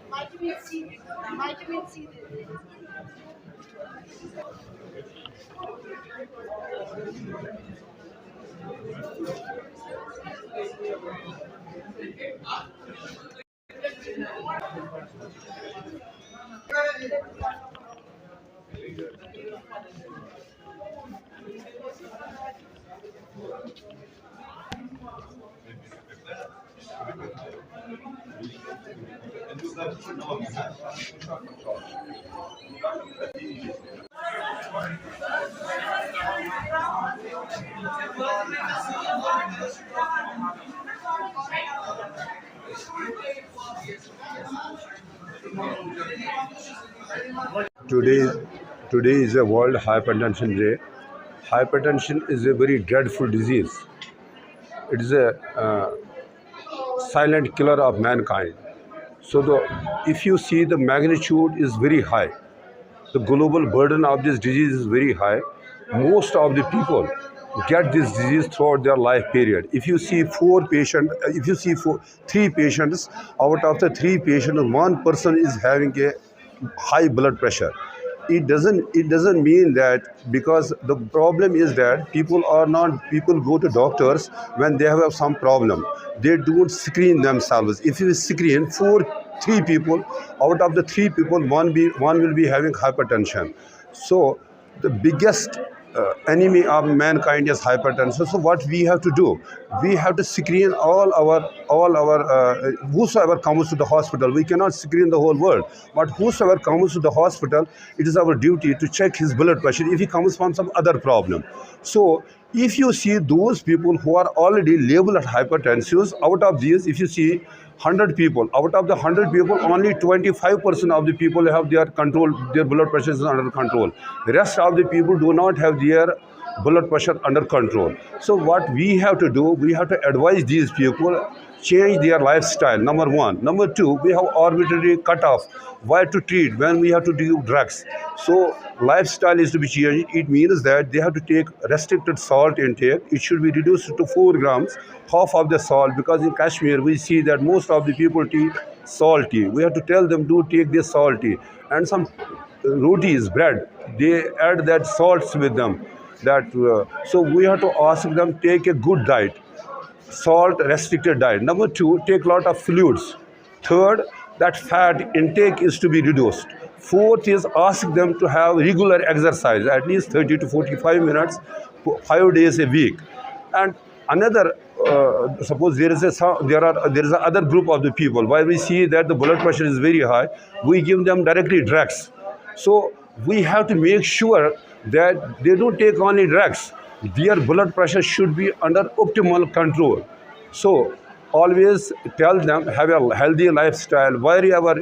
Vitamin C. Vitamin C. Today, today is a World Hypertension Day. Hypertension is a very dreadful disease. It is a silent killer of mankind. So, if you see, the magnitude is very high. The global burden of this disease is very high. Most of the people get this disease throughout their life period. If you see three patients, out of the three patients, one person is having a high blood pressure. It doesn't mean that, because the problem is that people go to doctors when they have some problem. They don't screen themselves. If you screen three people, out of the three people, one will be having hypertension. So the biggest enemy of mankind is hypertension. So what we have to do, we have to screen all our whosoever comes to the hospital. We cannot screen the whole world, but whosoever comes to the hospital, it is our duty to check his blood pressure if he comes from some other problem. So if you see those people who are already labeled as hypertensive, out of these, if you see 100 people, out of the 100 people, only 25% of the people have their blood pressure is under control. The rest of the people do not have their blood pressure under control. So what we have to do, we have to advise these people, change their lifestyle, number one. Number two, we have arbitrary cutoff why to treat, when we have to do drugs. So lifestyle is to be changed. It means that they have to take restricted salt intake. It should be reduced to 4 grams, half of the salt, because in Kashmir we see that most of the people take salty. We have to tell them to take this salty. And some rotis, bread, they add that salts with them. So we have to ask them, take a good diet, salt restricted diet. Number two, take a lot of fluids. Third, that fat intake is to be reduced. Fourth is, ask them to have regular exercise, at least 30 to 45 minutes, 5 days a week. And another, suppose there is a other group of the people where we see that the blood pressure is very high, we give them directly drugs. So we have to make sure that they don't take only drugs. Their blood pressure should be under optimal control. So always tell them, have a healthy lifestyle. Wherever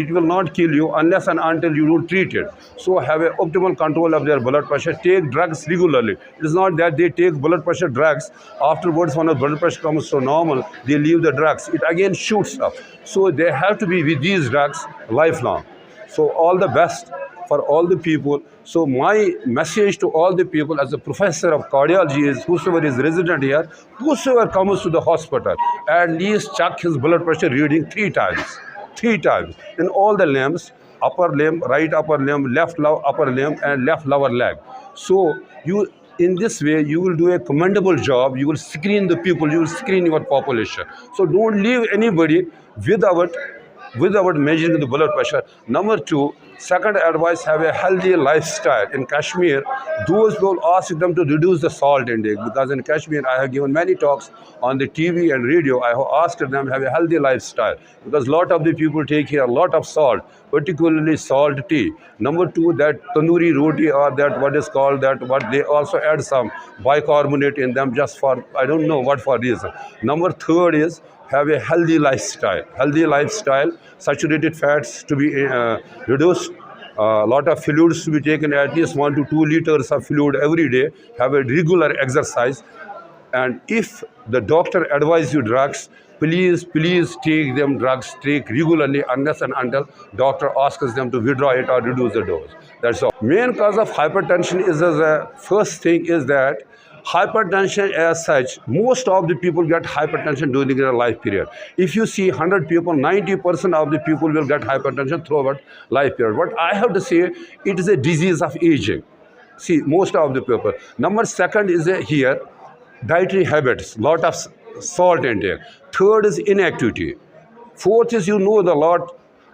It will not kill you unless and until you don't treat it. So have a optimal control of their blood pressure. Take drugs regularly. It is not that they take blood pressure drugs, afterwards when the blood pressure comes to normal, they leave the drugs. It again shoots up. So they have to be with these drugs lifelong. So all the best for all the people. So my message to all the people as a professor of cardiology is, whosoever is resident here, whosoever comes to the hospital, at least check his blood pressure reading 3 times. 3 times in all the limbs: upper limb, right upper limb, left upper limb, and left lower leg. So you, in this way, you will do a commendable job. You will screen the people, you will screen your population. So don't leave anybody without measuring the blood pressure. Number 2, second advice, have a healthy lifestyle. In Kashmir, those will ask them to reduce the salt intake, because in Kashmir I have given many talks on the TV and radio. I have asked them have a healthy lifestyle, because a lot of the people take here a lot of salt, particularly salt tea. Number 2, that tandoori roti, or that what is called that, what they also add some bicarbonate in them, just for I don't know what for reason. Number 3 is have a healthy lifestyle. Healthy lifestyle, saturated fats to be reduced, a lot of fluids to be taken, at least 1 to 2 liters of fluid every day. Have a regular exercise, and if the doctor advises you drugs, please take them drugs, take regularly, unless and until doctor asks them to withdraw it or reduce the dose. That's all. Main cause of hypertension is, the first thing is that hypertension as such, most of the people get hypertension during their life period. If you see 100 people, 90% of the people will get hypertension throughout life period. What I have to say, it is a disease of aging. See, most of the people. Number 2 is here, dietary habits, lot of salt intake. 3rd is inactivity. 4th is, you know, the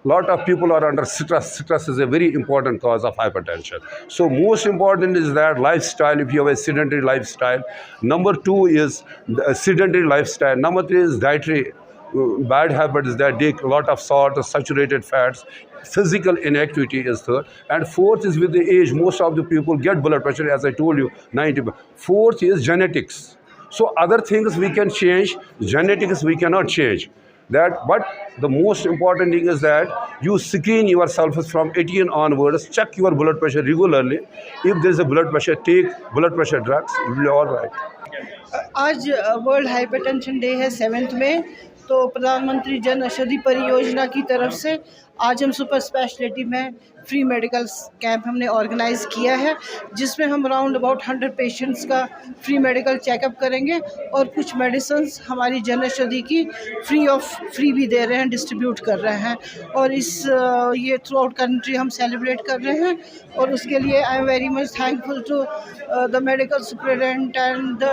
lot of people are under stress. Stress is a very important cause of hypertension. So most important is that lifestyle, if you have a sedentary lifestyle. Number 2 is the sedentary lifestyle. Number 3 is dietary bad habits, that take a lot of salt, saturated fats. Physical inactivity is 3rd. And 4th is, with the age, most of the people get blood pressure, as I told you, 90. 4th is genetics. So other things we can change, genetics we cannot change. But the most important thing is that you screen yourself from 18 onwards, check your blood pressure regularly. If there is a blood pressure, take blood pressure drugs, you will be all right. आज world hypertension day है 7 में, तो प्रधानमंत्री जन औषधि परियोजना की तरफ से आज हम सुपर स्पेशलिटी में फ्री मेडिकल कैंप हमने ऑर्गेनाइज़ किया है, जिसमें हम अराउंड अबाउट 100 पेशेंट्स का फ्री मेडिकल चेकअप करेंगे, और कुछ मेडिसिन्स हमारी जन औषधि की फ्री भी दे रहे हैं, डिस्ट्रीब्यूट कर रहे हैं। और ये थ्रू आउट कंट्री हम सेलिब्रेट कर रहे हैं, और उसके लिए I am very much thankful to the medical superintendent and the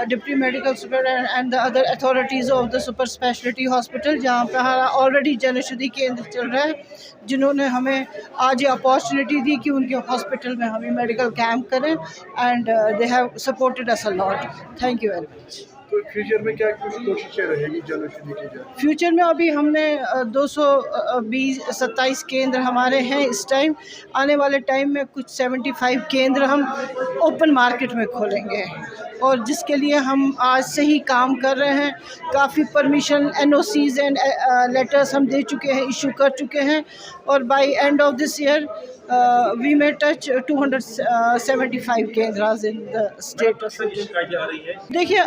deputy medical superintendent and the other authorities of the super speciality hospital, जहाँ पर हमारा ऑलरेडी जन औषधि केंद्र चल रहा है, जिन्होंने हमें आज ये अपॉर्चुनिटी दी कि उनके हॉस्पिटल में हमें मेडिकल कैंप करें, and they have supported us a lot. Thank you very much. तो फ्यूचर में क्या कोशिशें रहेंगी जन औषधि की? फ्यूचर में अभी हमने 227 केंद्र हमारे हैं इस टाइम। आने वाले टाइम में कुछ 75 केंद्र हम ओपन मार्केट में खोलेंगे, और जिसके लिए हम आज से ही काम कर रहे हैं। काफ़ी परमिशन, NOCs एंड लेटर्स हम दे चुके हैं, इशू कर चुके हैं, और by end of this year we may touch 275 kendras in the state of. देखिए,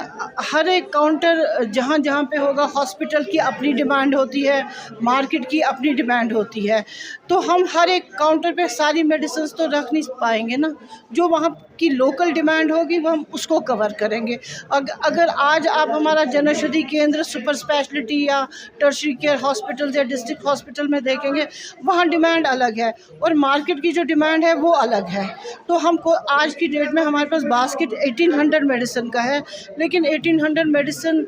हर एक काउंटर जहाँ जहाँ पे होगा, हॉस्पिटल की अपनी डिमांड होती है, मार्केट की अपनी डिमांड होती है, तो हम हर एक काउंटर पे सारी मेडिसिन तो रख नहीं पाएंगे ना। जो वहाँ की लोकल डिमांड होगी वो हम उसको कवर करेंगे। अगर आज आप हमारा जन औषधि केंद्र, सुपर स्पेशलिटी या टर्शरी केयर हॉस्पिटल या डिस्ट्रिक्ट हॉस्पिटल में देखेंगे, वहाँ डिमांड अलग है और मार्केट की जो डिमांड है वो अलग है। तो हमको आज की डेट में हमारे पास बास्केट 1800 मेडिसिन का है, लेकिन 1800 मेडिसिन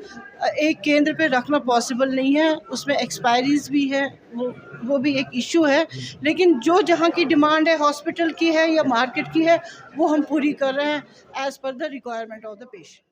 एक केंद्र पे रखना पॉसिबल नहीं है, उसमें एक्सपायरीज भी है, वो भी एक इशू है। लेकिन जो जहाँ की डिमांड है, हॉस्पिटल की है या मार्केट की है, वो हम पूरी कर रहे हैं as per the requirement of the patient.